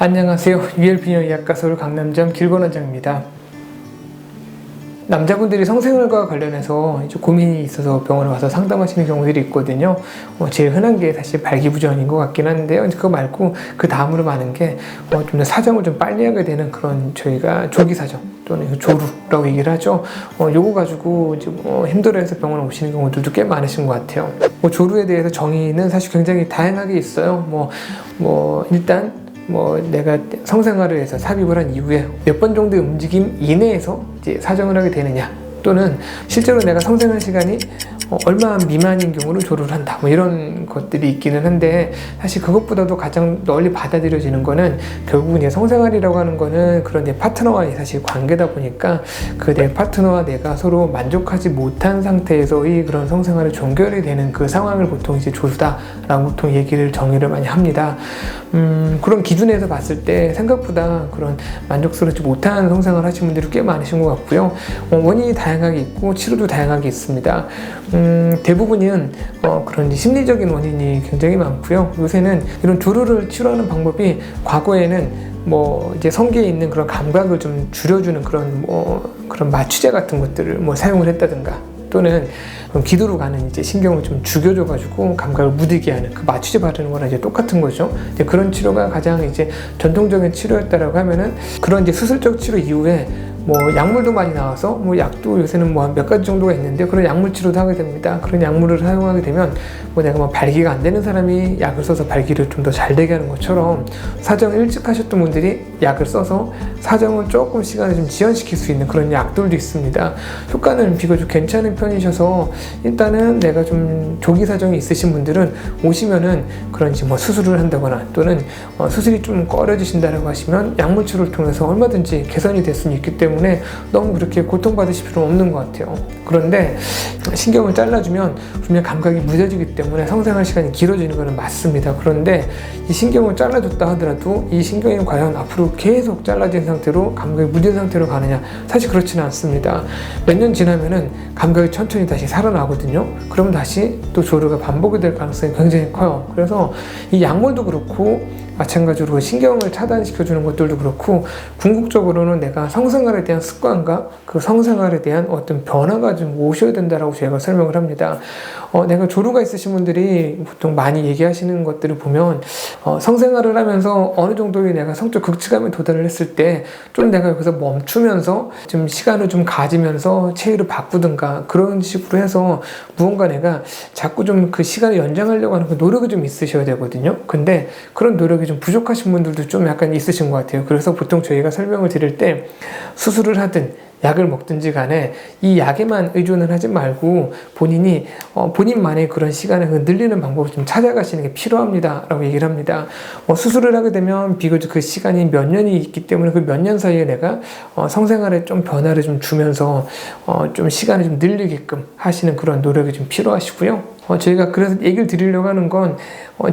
안녕하세요. 유엘비뇨의학과 서울 강남점 길건원장입니다. 남자분들이 성생활과 관련해서 이제 고민이 있어서 병원에 와서 상담하시는 경우들이 있거든요. 제일 흔한 게 사실 발기부전인 것 같긴 한데요. 그거 말고 그 다음으로 많은 게 좀 더 사정을 좀 빨리 하게 되는 그런 저희가 조기사정 또는 조루라고 얘기를 하죠. 요거 가지고 이제 힘들어해서 병원에 오시는 경우들도 꽤 많으신 것 같아요. 조루에 대해서 정의는 사실 굉장히 다양하게 있어요. 일단 내가 성생활을 해서 삽입을 한 이후에 몇 번 정도의 움직임 이내에서 이제 사정을 하게 되느냐, 또는 실제로 내가 성생활 시간이 얼마 미만인 경우는 조루를 한다, 이런 것들이 있기는 한데, 사실 그것보다도 가장 널리 받아들여지는 거는 결국은 이제 성생활이라고 하는 거는 그런 내 파트너와의 사실 관계다 보니까 그 내 파트너와 내가 서로 만족하지 못한 상태에서의 그런 성생활이 종결이 되는 그 상황을 보통 이제 조루다라고 보통 정의를 많이 합니다. 그런 기준에서 봤을 때 생각보다 그런 만족스럽지 못한 성생활을 하시는 분들이 꽤 많으신 것 같고요. 원인이 다양하게 있고 치료도 다양하게 있습니다. 대부분은 그런 심리적인 원인이 굉장히 많고요. 요새는 이런 조루를 치료하는 방법이 과거에는 이제 성기에 있는 그런 감각을 좀 줄여주는 그런 마취제 같은 것들을 사용을 했다든가, 또는 기도로 가는 이제 신경을 좀 죽여줘가지고 감각을 무디게 하는 그 마취제 바르는 거랑 이제 똑같은 거죠. 이제 그런 치료가 가장 이제 전통적인 치료였다라고 하면은, 그런 이제 수술적 치료 이후에 약물도 많이 나와서 약도 요새는 한 몇 가지 정도가 있는데, 그런 약물 치료도 하게 됩니다. 그런 약물을 사용하게 되면 내가 발기가 안 되는 사람이 약을 써서 발기를 좀 더 잘 되게 하는 것처럼, 사정을 일찍 하셨던 분들이 약을 써서 사정을 조금 시간을 좀 지연시킬 수 있는 그런 약들도 있습니다. 효과는 비교적 괜찮은 편이셔서, 일단은 내가 좀 조기 사정이 있으신 분들은 오시면은 그런지 수술을 한다거나, 또는 수술이 좀 꺼려지신다라고 하시면 약물 치료를 통해서 얼마든지 개선이 될 수는 있기 때문에 너무 그렇게 고통받으실 필요는 없는 것 같아요. 그런데 신경을 잘라주면 분명 감각이 무뎌지기 때문에 성생활 시간이 길어지는 것은 맞습니다. 그런데 이 신경을 잘라줬다 하더라도 이 신경이 과연 앞으로 계속 잘라진 상태로 감각이 무뎌진 상태로 가느냐, 사실 그렇지는 않습니다. 몇 년 지나면은 감각이 천천히 다시 살아나거든요. 그러면 다시 또 조루가 반복이 될 가능성이 굉장히 커요. 그래서 이 약물도 그렇고 마찬가지로 신경을 차단시켜주는 것들도 그렇고, 궁극적으로는 내가 성생활에 대한 습관과 그 성생활에 대한 어떤 변화가 좀 오셔야 된다라고 제가 설명을 합니다. 내가 조루가 있으신 분들이 보통 많이 얘기하시는 것들을 보면, 성생활을 하면서 어느 정도의 내가 성적 극치감에 도달을 했을 때 좀 내가 여기서 멈추면서 좀 시간을 좀 가지면서 체위를 바꾸든가 그런 식으로 해서 무언가 내가 자꾸 좀 그 시간을 연장하려고 하는 그 노력이 좀 있으셔야 되거든요. 근데 그런 노력이 좀 부족하신 분들도 좀 약간 있으신 것 같아요. 그래서 보통 저희가 설명을 드릴 때, 수술을 하든 약을 먹든지 간에 이 약에만 의존을 하지 말고 본인이 본인만의 그런 시간을 늘리는 방법을 좀 찾아가시는 게 필요합니다 라고 얘기를 합니다. 수술을 하게 되면 비교적 그 시간이 몇 년이 있기 때문에 그 몇 년 사이에 내가 성생활에 좀 변화를 좀 주면서 좀 시간을 좀 늘리게끔 하시는 그런 노력이 좀 필요하시고요. 저희가 그래서 얘기를 드리려고 하는 건,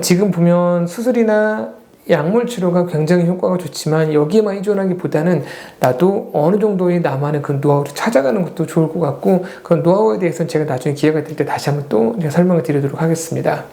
지금 보면 수술이나 약물 치료가 굉장히 효과가 좋지만 여기에만 의존하기보다는 나도 어느 정도의 나만의 그 노하우를 찾아가는 것도 좋을 것 같고, 그런 노하우에 대해서는 제가 나중에 기회가 될 때 다시 한번 또 설명을 드리도록 하겠습니다.